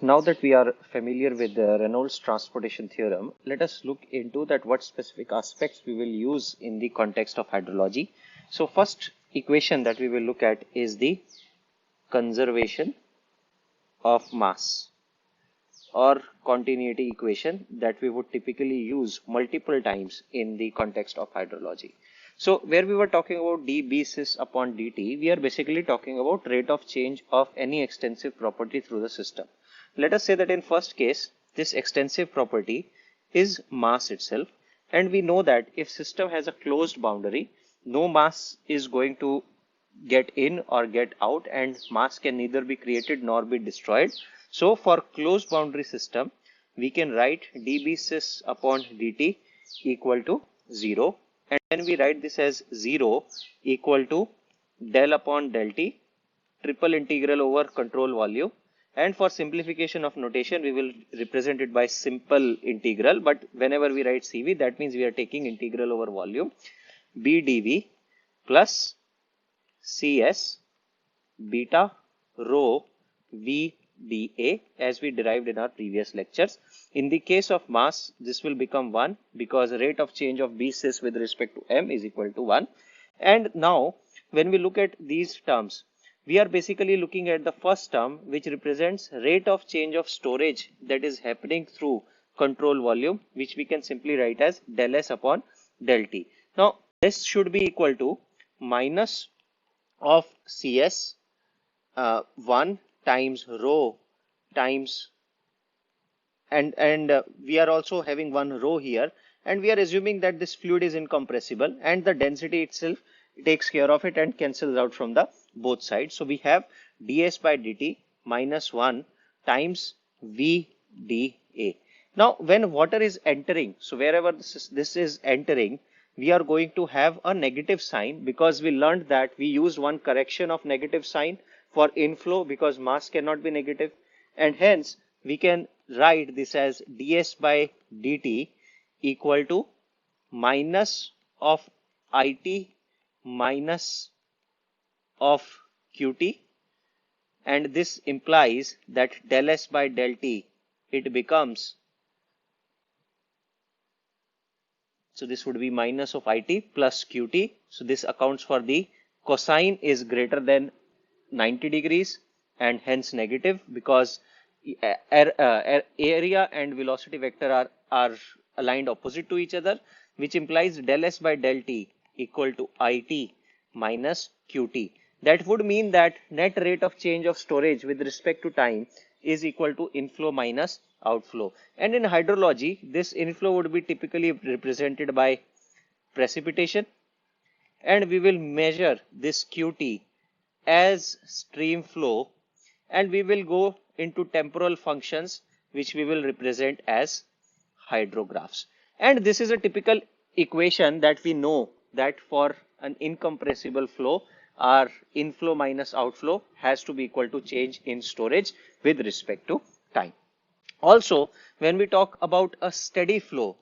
now that we are familiar with the Reynolds transportation theorem, let us look into that what specific aspects we will use in the context of hydrology. So first equation that we will look at is the conservation of mass or continuity equation that we would typically use multiple times in the context of hydrology. So where we were talking about dBsys upon dt, we are basically talking about rate of change of any extensive property through the system. Let us say that in first case, this extensive property is mass itself, and we know that if system has a closed boundary, no mass is going to get in or get out, and mass can neither be created nor be destroyed. So for closed boundary system, we can write dBsys upon dt equal to 0, and then we write this as 0 equal to del upon del t triple integral over control volume. And for simplification of notation, we will represent it by simple integral, but whenever we write CV, that means we are taking integral over volume b dv plus cs beta rho v dA, as we derived in our previous lectures. In the case of mass, this will become 1 because rate of change of Bsys with respect to m is equal to 1. And now when we look at these terms, we are basically looking at the first term, which represents rate of change of storage that is happening through control volume, which we can simply write as del S upon del T. Now this should be equal to minus of CS 1 times rho times, and we are also having one rho here, and we are assuming that this fluid is incompressible and the density itself takes care of it and cancels out from the both sides. So we have ds by dt minus 1 times v dA. Now when water is entering, so wherever this is entering, we are going to have a negative sign, because we learned that we used one correction of negative sign for inflow because mass cannot be negative, and hence we can write this as ds by dt equal to minus of it minus of qt, and this implies that del S by del T, it becomes, so this would be minus of it plus qt. So this accounts for the cosine is greater than 90 degrees and hence negative, because area and velocity vector are aligned opposite to each other, which implies del S by del T equal to it minus qt. That would mean that net rate of change of storage with respect to time is equal to inflow minus outflow. And in hydrology, this inflow would be typically represented by precipitation, and we will measure this qt as stream flow, and we will go into temporal functions which we will represent as hydrographs. And this is a typical equation that we know that for an incompressible flow, our inflow minus outflow has to be equal to change in storage with respect to time. Also, when we talk about a steady flow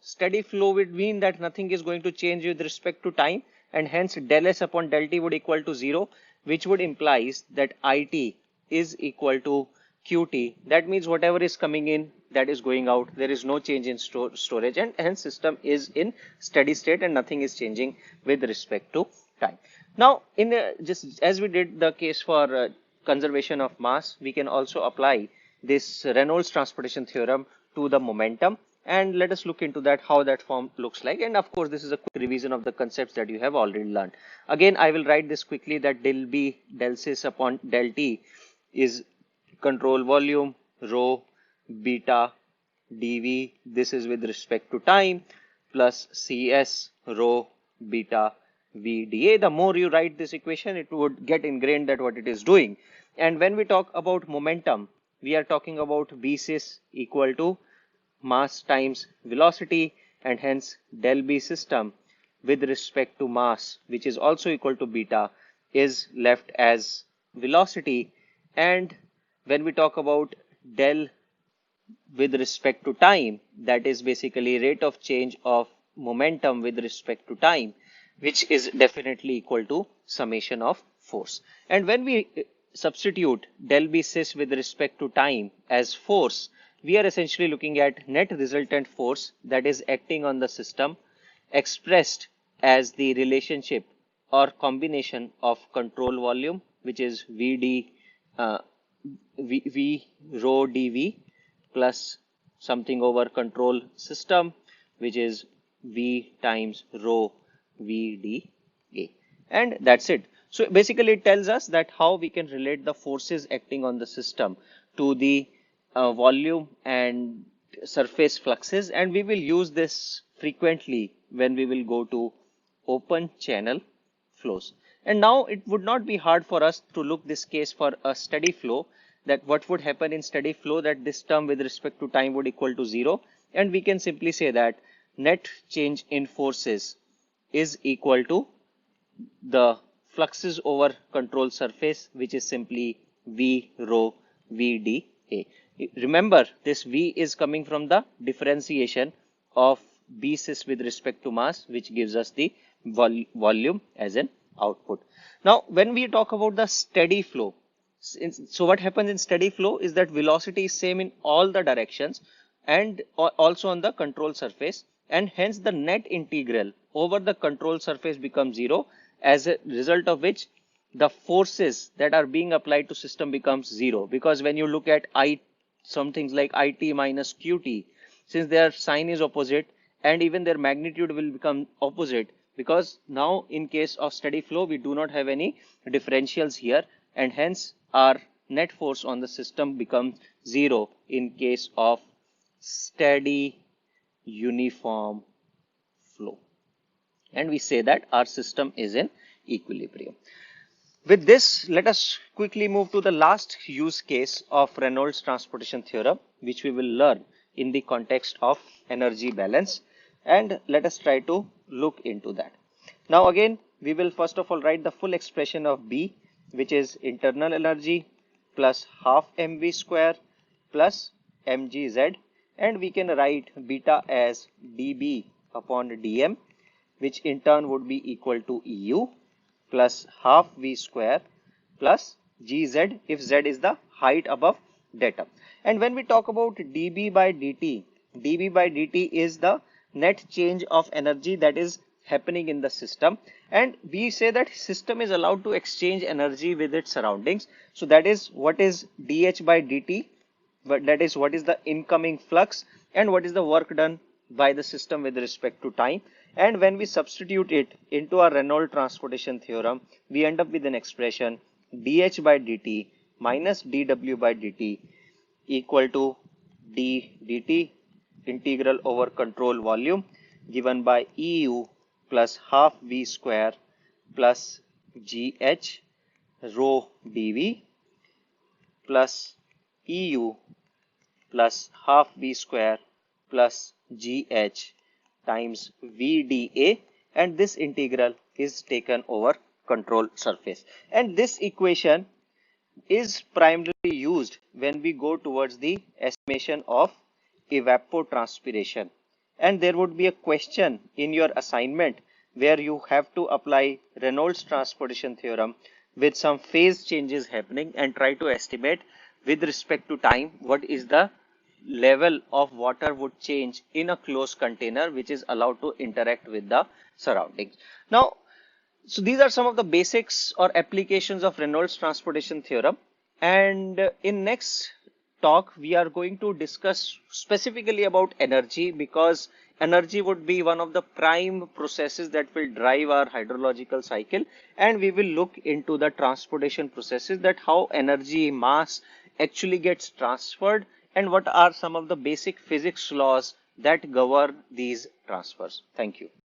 would mean that nothing is going to change with respect to time, and hence del S upon del T would equal to 0, which would implies that it is equal to qt. That means whatever is coming in, that is going out. There is no change in storage, and hence system is in steady state and nothing is changing with respect to time. Now in just as we did the case for conservation of mass, we can also apply this Reynolds transportation theorem to the momentum, and let us look into that, how that form looks like. And of course this is a quick revision of the concepts that you have already learned. Again, I will write this quickly, that del B del Sys upon del T is control volume rho beta dV, this is with respect to time, plus cs rho beta v dA. The more you write this equation, it would get ingrained that what it is doing. And when we talk about momentum, we are talking about Bsys equal to mass times velocity, and hence del B system with respect to mass, which is also equal to beta, is left as velocity. And when we talk about del with respect to time, that is basically rate of change of momentum with respect to time, which is definitely equal to summation of force. And when we substitute del B sys with respect to time as force, we are essentially looking at net resultant force that is acting on the system expressed as the relationship or combination of control volume, which is Vd v rho dV plus something over control system, which is V times rho Vd A. And that's it. So basically it tells us that how we can relate the forces acting on the system to the volume and surface fluxes, and we will use this frequently when we will go to open channel flows. And now it would not be hard for us to look this case for a steady flow, that what would happen in steady flow, that this term with respect to time would equal to 0, and we can simply say that net change in forces is equal to the fluxes over control surface, which is simply V rho Vd A. Remember, this V is coming from the differentiation of B sys with respect to mass, which gives us the volume as an output. Now, when we talk about the steady flow, so what happens in steady flow is that velocity is same in all the directions and also on the control surface, and hence the net integral over the control surface becomes 0, as a result of which the forces that are being applied to system becomes 0, because when you look at some things like it minus qt, since their sign is opposite and even their magnitude will become opposite, because now in case of steady flow we do not have any differentials here, and hence our net force on the system becomes 0 in case of steady uniform flow, and we say that our system is in equilibrium. With this, let us quickly move to the last use case of Reynolds transportation theorem, which we will learn in the context of energy balance, and let us try to look into that. Now again, we will first of all write the full expression of B, which is internal energy plus half mv square plus mgz, and we can write beta as dB upon dm, which in turn would be equal to EU plus half v square plus gz if z is the height above datum. And when we talk about dB by dt is the net change of energy that is happening in the system, and we say that system is allowed to exchange energy with its surroundings. So that is what is dH by dt, but that is what is the incoming flux and what is the work done by the system with respect to time. And when we substitute it into our Reynolds transportation theorem, we end up with an expression dH by dt minus dW by dt equal to d dt integral over control volume given by EU plus half v square plus gh rho dV plus EU plus half v square plus gh times VdA, and this integral is taken over control surface. And this equation is primarily used when we go towards the estimation of evapotranspiration. And there would be a question in your assignment where you have to apply Reynolds transportation theorem with some phase changes happening and try to estimate with respect to time what is the level of water would change in a closed container which is allowed to interact with the surroundings. Now, so these are some of the basics or applications of Reynolds transportation theorem, and in next talk we are going to discuss specifically about energy, because energy would be one of the prime processes that will drive our hydrological cycle, and we will look into the transportation processes, that how energy mass actually gets transferred and what are some of the basic physics laws that govern these transfers. Thank you.